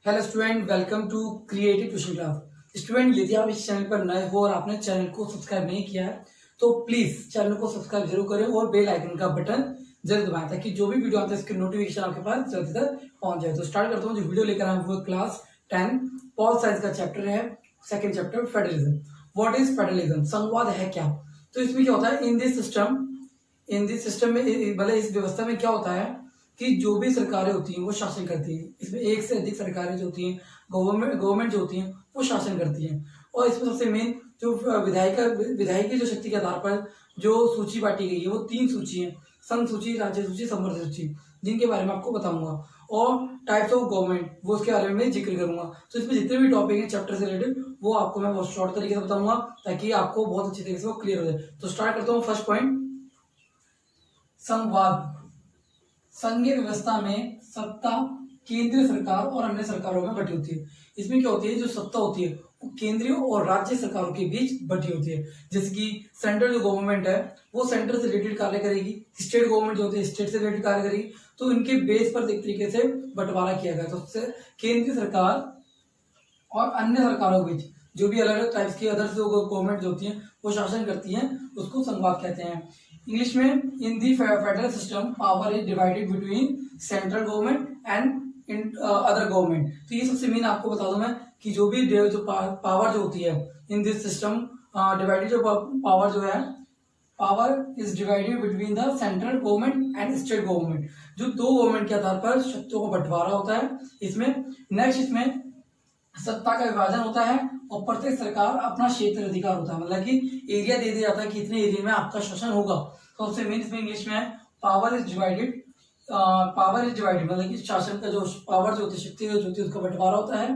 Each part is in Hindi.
Hello student, welcome to creative tuition class. Student, यदि आप इस चैनल पर नए हो और आपने चैनल को सब्सक्राइब नहीं किया है तो प्लीज चैनल को सब्सक्राइब जरूर करें और बेल आइकन का बटन जरूर दबाएं ताकि जो भी वीडियो आता है इसकी नोटिफिकेशन आपके पास जल्दी तक पहुंच जाए। तो स्टार्ट करता हूँ। जो वीडियो लेकर आए वो क्लास 10 पॉल साइंस का चैप्टर है, second chapter federalism. What is federalism? संघवाद है क्या? तो इसमें क्या होता है, इन दिस सिस्टम में, मतलब इस व्यवस्था में क्या होता है कि जो भी सरकारें होती हैं वो शासन करती हैं। इसमें एक से अधिक सरकारें जो होती हैं, गवर्नमेंट जो होती हैं वो शासन करती हैं। और इसमें सबसे मेन जो विधायिका जो शक्ति के आधार पर जो सूची बांटी गई है वो 3 सूची है: संघ सूची, राज्य सूची, समवर्ती सूची, जिनके बारे में आपको बताऊंगा। और टाइप्स ऑफ गवर्नमेंट वो उसके बारे में जिक्र करूंगा। तो इसमें जितने भी टॉपिक हैं चैप्टर से रिलेटेड वो आपको मैं बहुत शॉर्ट तरीके से बताऊंगा ताकि आपको बहुत अच्छी तरीके से वो क्लियर हो जाए। तो स्टार्ट करता हूँ। फर्स्ट पॉइंट, संघवाद। संघीय व्यवस्था में सत्ता केंद्रीय सरकार और अन्य सरकारों में बटी होती है। इसमें क्या होती है, जो सत्ता होती है वो केंद्रीय और राज्य सरकारों के बीच बटी होती है। जैसे कि सेंट्रल जो गवर्नमेंट है वो सेंटर से रिलेटेड कार्य करेगी, स्टेट गवर्नमेंट जो होती है स्टेट से रिलेटेड कार्य करेगी। तो इनके बेस पर एक तरीके से बंटवारा किया गया। तो केंद्रीय सरकार और अन्य सरकारों के बीच जो भी अलग अलग टाइप्स की अदर्स गवर्नमेंट जो होती हैं वो शासन करती हैं, उसको संघवाद कहते हैं। इंग्लिश में, in the federal system power is divided between central government and other government. तो ये सबसे मेन आपको बता दूं मैं कि जो भी जो पावर जो होती है इन दिस सिस्टम डिवाइडेड, जो पावर जो है, power is divided between the central government and state government. जो दो गवर्नमेंट के आधार पर शक्तियों का बंटवारा होता है इसमें। नेक्स्ट, इसमें सत्ता का विभाजन होता है और प्रत्येक सरकार अपना क्षेत्र अधिकार होता है, मतलब कि एरिया दे दिया जाता है कि इतने एरिया में आपका शासन होगा। तो सबसे मेन इसमें इंग्लिश में है पावर इज डिवाइडेड। मतलब कि शासन का जो पावर जो होती है, शक्ति जो होती है, उसका बंटवारा होता है।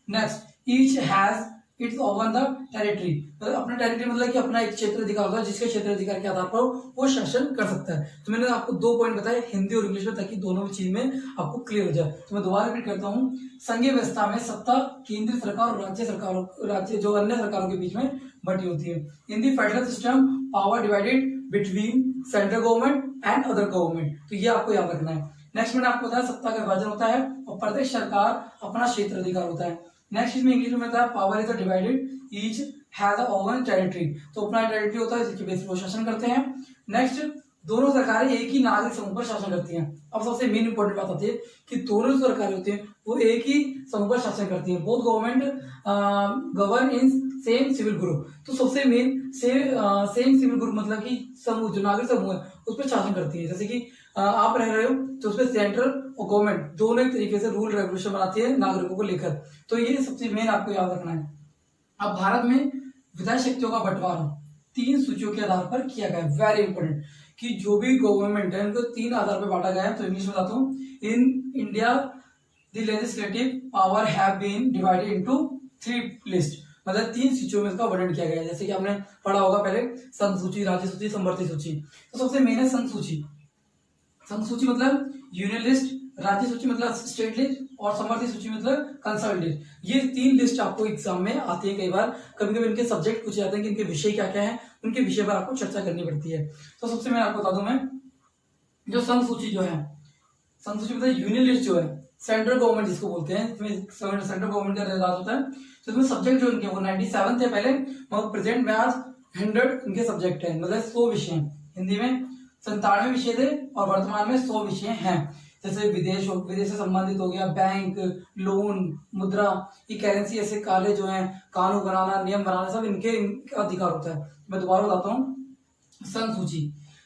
Next, each has its oven the territory. मतलब अपना टेरिटरी मतलब कि अपना एक क्षेत्र अधिकार होता है जिसके क्षेत्र अधिकार के आधार पर वो शासन कर सकता है। तो मैंने आपको 2 पॉइंट बताए हिंदी और इंग्लिश में ताकि दोनों चीज में आपको क्लियर हो जाए। तो मैं दोबारा रिपीट करता हूँ। संघीय व्यवस्था में सत्ता केंद्रीय सरकार और राज्य जो अन्य सरकारों के बीच में बटी होती है। In the federal system power divided between central government and other government. तो ये आपको याद रखना है। नेक्स्ट मैंने आपको बताया सत्ता का विभाजन होता है और प्रत्येक सरकार अपना क्षेत्र अधिकार होता है। नेक्स्ट इसमें इंग्लिश में बताया power is divided, each has oven territory. तो अपना टेरिटरी होता है जिसके बेस पर शासन करते हैं। नेक्स्ट, दोनों सरकारें एक ही नागरिक समूह पर शासन करती हैं। अब सबसे मेन इंपॉर्टेंट बात आती है कि दोनों सरकारें होती हैं वो एक ही समूह पर शासन करती हैं। Both government govern in same civil group. तो सबसे मेन सेम सिविल ग्रुप मतलब कि समूह, जो नागरिक समूह है उस पर शासन करती है। जैसे कि आप रह रहे हो तो उसमें सेंट्रल और गवर्नमेंट दोनों एक तरीके से रूल रेगुलेशन बनाती है नागरिकों को लेकर। तो ये सबसे मेन आपको याद रखना है। अब भारत में विधायी शक्तियों का बंटवारा 3 सूचियों के आधार पर किया गया है। वेरी इंपॉर्टेंट कि जो भी गवर्नमेंट है उनको 3 आधार पर बांटा गया है। तो इंग्लिश में बताता हूँ। In India the legislative power have been divided into 3 list. मतलब 3 सूचियों में इसका वर्णन किया गया है। जैसे कि आपने पढ़ा होगा पहले, संघ सूची, राज्य सूची, समवर्ती सूची। तो सबसे मेन है संघ सूची। संघ सूची मतलब यूनियन लिस्ट, राज्य सूची मतलब स्टेट लिस्ट और समवर्ती सूची मतलब कंसर्न लिस्ट। ये 3 लिस्ट आपको एग्जाम में आती है कई बार। कभी कभी इनके सब्जेक्ट पूछे जाते हैं कि इनके विषय क्या क्या है, उनके विषय पर आपको चर्चा करनी पड़ती है। तो सबसे मैं आपको बता दूं, मैं जो संघ सूची जो है, संघ सूची मतलब यूनियन लिस्ट जो है, सेंट्रल गवर्नमेंट जिसको बोलते हैं, इसमें सेंट्रल गवर्नमेंट का राज होता है। तो इसमें सब्जेक्ट जो इनके वो 97 थे पहले, मगर प्रेजेंट में आज 100 इनके सब्जेक्ट है, मतलब 100 विषय हैं। हिंदी में 97 विषय थे और वर्तमान में 100 विषय हैं। जैसे विदेश से संबंधित हो गया, बैंक, लोन, मुद्रा, ये करेंसी, ऐसे कार्य जो हैं, कानून बनाना, नियम बनाना, सब इनके अधिकार होता है। मैं दोबारा बताता हूँ।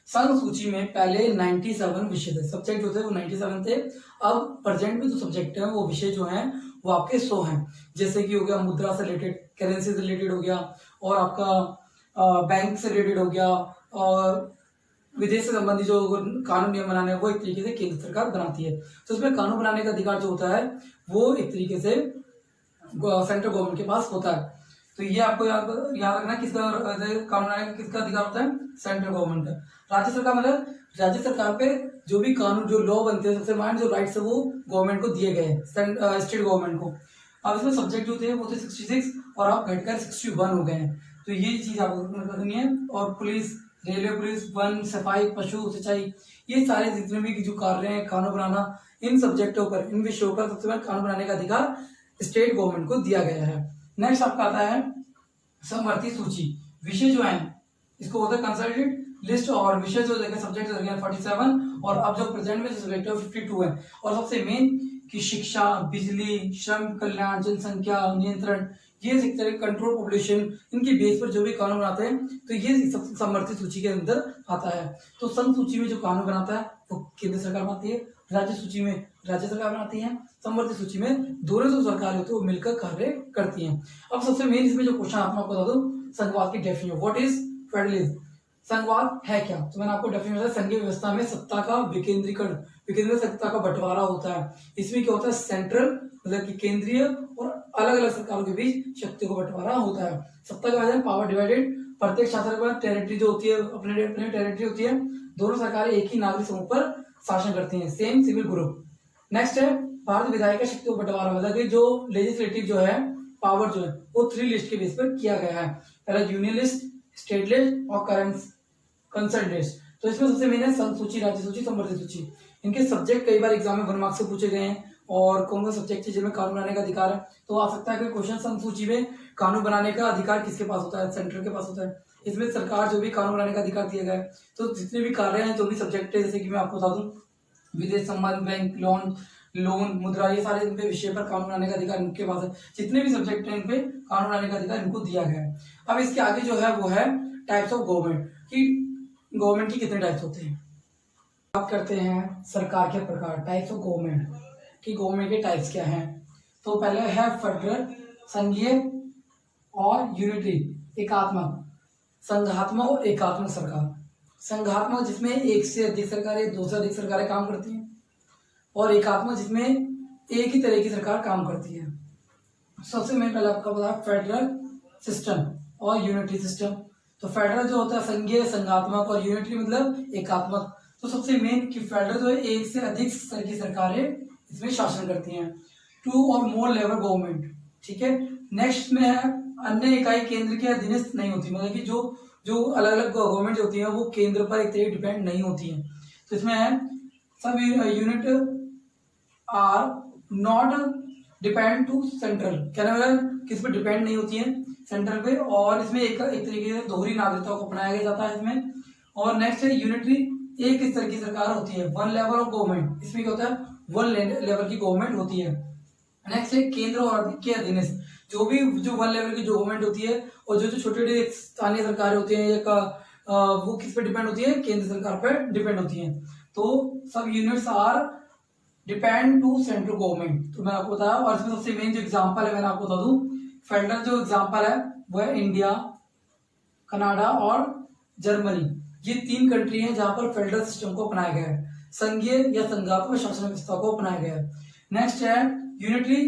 संघ सूची में पहले 97 विषय थे, सब्जेक्ट जो थे वो 97 थे। अब प्रेजेंट में जो सब्जेक्ट है वो विषय जो हैं वो आपके 100 हैं। जैसे कि हो गया मुद्रा से रिलेटेड, करेंसी से रिलेटेड हो गया, और आपका बैंक से रिलेटेड हो गया, और विदेश से संबंधित जो कानून नियम बनाने वो एक तरीके से केंद्र सरकार बनाती है। तो उसमें कानून बनाने का अधिकार जो होता है वो एक तरीके से सेंट्रल गवर्नमेंट के पास होता है। तो ये आपको याद रखना, किसका कानून बनाने का किसका अधिकार होता है, सेंट्रल गवर्नमेंट का। राज्य सरकार मतलब राज्य सरकार पे जो भी कानून, जो लॉ बनते हैं, सबसे माइंड जो राइट्स है वो गवर्नमेंट को दिए गए हैं, स्टेट गवर्नमेंट को। अब इसमें सब्जेक्ट जो थे वो थे 66 और आप घटकर 61 हो गए हैं। तो ये चीज आपको रखनी है। और पुलिस, रेलवे, पुलिस, वन, सफाई, पशु, सिंचाई, ये सारे जितने भी जो कार्य हैं कानून बनाना, इन सब्जेक्टों पर, इन विषयों पर सबसे पहले कानून बनाने का अधिकार स्टेट गवर्नमेंट को दिया गया है। नेक्स्ट आपका आता है समवर्ती सूची। विषय जो है इसको होता है कंसल्टेड लिस्ट, और विषय जो देखिए सब्जेक्ट 47 और अब जो प्रेजेंट में जो सब्जेक्ट है 52 है। और सबसे मेन कि शिक्षा, बिजली, श्रम कल्याण, जनसंख्या नियंत्रण, ये तरह कंट्रोल पॉपुलेशन, इनकी बेस पर जो भी कानून बनाते हैं तो ये सब समवर्ती सूची के अंदर आता है। तो संघ सूची में जो कानून बनाता है वो केंद्र सरकार बनाती है, राज्य सूची में राज्य सरकार बनाती है, समवर्ती सूची में दोनों जो सरकार होती है वो मिलकर कार्य करती हैं। अब सबसे मेन इसमें जो क्वेश्चन आपको बता दूं, संघवाद की डेफिनेशन, व्हाट इज फेडरलिज्म, संघवाद है क्या? तो मैंने आपको डेफिनेशन बताया, संघीय व्यवस्था में सत्ता का विकेंद्रीकरण, विकेंद्रीय सत्ता का बंटवारा होता है। इसमें क्या होता है, सेंट्रल मतलब कि केंद्रीय और अलग अलग सरकारों के बीच शक्ति को बंटवारा होता है। सत्ता का विभाजन, पावर डिवाइडेड, प्रत्येक शासन के बाद टेरिटरी जो होती है अपने टेरिटरी होती है, दोनों सरकारें एक ही नागरिक समूह पर शासन करती हैं, सेम सिविल ग्रुप। नेक्स्ट है भारत विधायिका शक्ति को बंटवारा, मतलब कि जो लेजिस्लेटिव जो है पावर जो है वो 3 लिस्ट के बेस पर किया गया है। पहला यूनियन लिस्ट, स्टेट लिस्ट और कंसर्न लिस्ट। तो इसमें सबसे मेन है संघ सूची, राज्य सूची, समवर्ती सूची। इनके सब्जेक्ट कई बार एग्जाम में 1 मार्क्स से पूछे गए हैं, और कौन सा सब्जेक्ट है जिनमें कानून बनाने का अधिकार है। तो आ सकता है कि क्वेश्चन संघ सूची में कानून बनाने का अधिकार किसके पास होता है, सेंटर के पास होता है। इसमें सरकार जो भी कानून बनाने का अधिकार दिया गया है, तो जितने भी कार्य हैं, जो भी सब्जेक्ट है, जैसे कि मैं आपको बता दूं विदेश संबंध, बैंक लोन, मुद्रा, ये सारे इन पे विषय पर कानून बनाने का अधिकार इनके पास है। जितने भी सब्जेक्ट हैं इन पे कानून बनाने का अधिकार इनको दिया गया है। अब इसके आगे जो है वो है टाइप्स ऑफ गवर्नमेंट, कि गवर्नमेंट की कितने टाइप्स होते हैं। बात करते हैं सरकार के प्रकार, टाइप्स ऑफ गवर्नमेंट, कि गवर्नमेंट के टाइप्स क्या हैं। तो पहले है फेडरल, संघीय और यूनिटरी, एकात्मक, संघात्मक और एकात्मक सरकार। संघात्मक जिसमें एक से अधिक सरकारें, 2 से अधिक सरकारें काम करती हैं, और एकात्मक जिसमें एक ही तरह की सरकार काम करती है। सबसे मेन पहले आपका पता है फेडरल सिस्टम और यूनिटरी सिस्टम। तो फेडरल जो होता है संघीय, संघात्मक, और यूनिटरी मतलब एकात्मक। तो सबसे मेन कि फेडरल जो है एक से अधिक स्तर की सरकारें इसमें शासन करती हैं, 2 और मोर लेवल गवर्नमेंट, ठीक है। नेक्स्ट में है अन्य इकाई केंद्र के अधीनस्थ नहीं होती, मतलब कि जो अलग अलग गवर्नमेंट होती है वो केंद्र पर एक तरह डिपेंड नहीं होती है। तो इसमें है sub unit are not depend to central, कहने वाला किस पर डिपेंड नहीं होती है, सेंट्रल पे। और इसमें एक तरीके से दोहरी नागरिकता को अपनाया जाता है इसमें। और नेक्स्ट है यूनिटरी, एक स्तर की सरकार होती है, 1 लेवल ऑफ गवर्नमेंट। इसमें क्या होता है, 1 लेवल की गवर्नमेंट होती है। नेक्स्ट है केंद्र और के अधीनस्थ, जो 1 लेवल की जो गवर्नमेंट होती है, और जो छोटे छोटे स्थानीय सरकारें होती है वो किस पे डिपेंड होती है, केंद्र सरकार पर डिपेंड होती है। तो sub units are depend to central government, तो मैं आपको बताया। और इसमें सबसे मेन जो एग्जांपल है मैंने आपको बता दूं, फेडरल जो एग्जांपल है वो है इंडिया, कनाडा और जर्मनी। ये 3 कंट्री हैं जहां पर फेडरल सिस्टम को अपनाया गया है, संघीय या संघात्मक शासन व्यवस्था को अपनाया गया है। नेक्स्ट है unitary,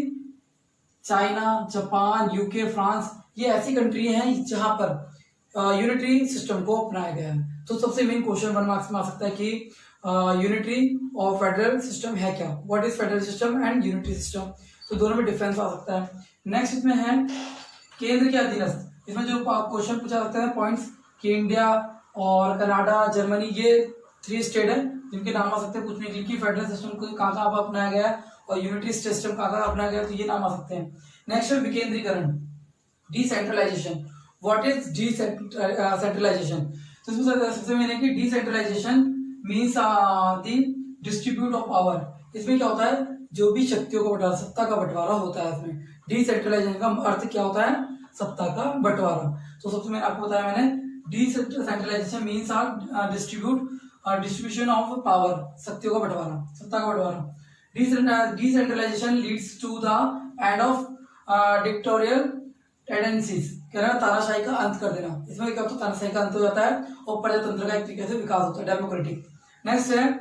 China, Japan, UK, France, ये ऐसी कंट्री हैं जहां पर यूनिटरी सिस्टम को अपनाया गया है। तो सबसे मेन क्वेश्चन 1 मार्क्स में आ सकता है कि यूनिटरी और फेडरल सिस्टम है क्या, what is federal system and unitary system. तो दोनों में डिफरेंस आ सकता है। नेक्स्ट इसमें है केंद्र के अधीनस्थ, इसमें जो क्वेश्चन पूछा जाता है पॉइंट्स कि इंडिया और कनाडा, जर्मनी, ये 3 स्टेट है जिनके नाम आ सकते हैं पूछने के लिए कि फेडरल सिस्टम को कहाँ अपनाया गया है और यूनिटरी सिस्टम कहाँ अपनाया गया है, तो ये नाम आ सकते हैं। नेक्स्ट है विकेंद्रीकरण, डिसेंट्रलाइजेशन, व्हाट इज डिसेंट्रलाइजेशन। तो इसमें सबसे मेन है कि decentralization means the distribute of power. इसमें क्या होता है, जो भी शक्तियों का बंटवारा, सत्ता का बंटवारा होता है। इसमें डिसेंट्रलाइजेशन का अर्थ क्या होता है, सत्ता का बंटवारा। तो सबसे मैंने आपको बताया मैंने, decentralization means distribution of power, शक्तियों का बंटवारा, सत्ता का बंटवारा। Decentralization leads to the end of dictatorial tendencies, कह रहा है तानाशाही का अंत कर देना। इसमें क्या होता है, तानाशाही का अंत हो जाता है और प्रजातंत्र का एक तरीके से विकास होता है, डेमोक्रेटिक। नेक्स्ट है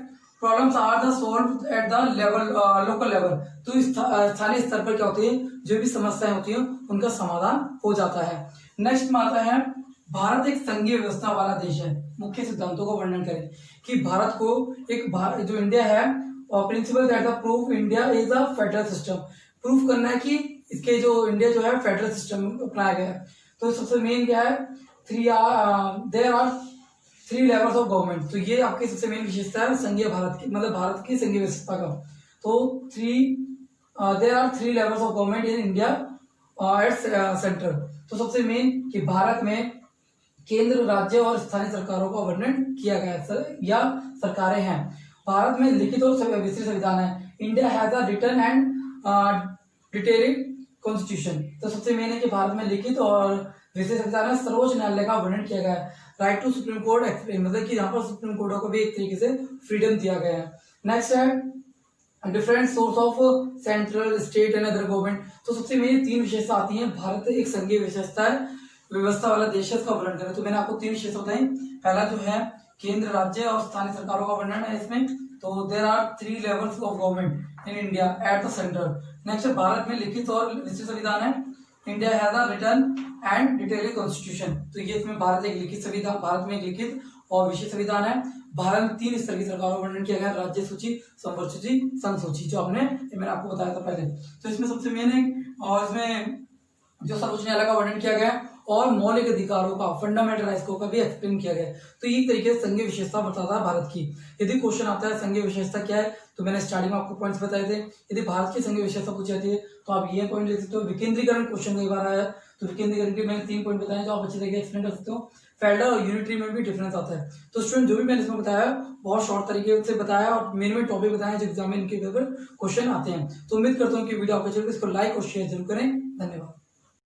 problems are the solve at the level, local level. तो स्थानीय स्तर पर क्या होती है, जो भी समस्याएं होती है उनका समाधान हो जाता है। नेक्स्ट में आता है भारत एक संघीय व्यवस्था वाला देश है। मुख्य सिद्धांतों को वर्णन करें कि भारत को जो इंडिया है, principal that the proof India is a federal system, proof करना है कि इसके जो इंडिया जो है फेडरल सिस्टम अपनाया गया है। तो सबसे मेन क्या है, there are 3 levels of government. तो ये आपकी सबसे मेन विशेषता है संघीय भारत की, मतलब भारत की संघीय व्यवस्था का। तो there are 3 levels of government in India at centre. तो सबसे मेन कि भारत में केंद्र, राज्य और स्थानीय सरकारों का वर्णन किया गया है या सरकारें हैं। भारत में लिखित और विस्तृत संविधान है। India has a written and detailed constitution. तो सबसे मेन है कि भारत में लिखित और विस्तृत संविधान है, सर्वोच्च न्यायालय का वर्णन किया गया है। Right to supreme court explain, मतलब कि यहाँ पर सुप्रीम कोर्ट को भी एक तरीके से फ्रीडम दिया गया है। नेक्स्ट है different source of central, state and other government. तो सबसे मेन 3 विशेषता आती हैं। भारत एक संघीय विशेषता है, व्यवस्था वाला देश है, इसका वर्णन करें। तो मैंने आपको 3 विशेषता बताई। पहला जो है केंद्र, राज्य और स्थानीय सरकारों का वर्णन है इसमें। तो there are 3 levels of government in India at the centre. Next Bharat में लिखित और विस्तृत संविधान है। India has a written and detailed constitution. तो ये इसमें भारत एक लिखित संविधान, भारत में एक लिखित और विशेष संविधान है। भारत में 3 स्तर की सरकारों का वर्णन किया गया, राज्य सूची, संवर्ग सूची, संघ सूची, जो मैंने आपको बताया था पहले। तो इसमें सबसे मेन है और इसमें जो सर्वोच्च न्यायालय का वर्णन किया गया और मौलिक अधिकारों का, फंडामेंटल राइट्स का भी एक्सप्लेन किया गया। तो ये तरीके से संघीय विशेषता बताता है भारत की। यदि क्वेश्चन आता है संघीय विशेषता क्या है, तो मैंने स्टार्टिंग में आपको पॉइंट्स बताए थे। यदि भारत की संघीय विशेषता पूछी जाती है तो आप ये पॉइंट ले सकते हो। विकेंद्रीकरण क्वेश्चन कई बार आया, तो विकेंद्रीकरण के मैंने 3 पॉइंट बताए जो आप अच्छे तरीके एक्सप्लेन कर सकते हो। फेडरल और यूनिटरी में भी डिफरेंस आता है। तो स्टूडेंट जो भी मैंने इसमें बताया बहुत शॉर्ट तरीके से बताया और मेन टॉपिक बताया जो एग्जाम में इनके पेपर क्वेश्चन आते हैं। तो उम्मीद करता हूँ कि वीडियो आपको अच्छी लगी, इसको लाइक और शेयर जरूर करें। धन्यवाद।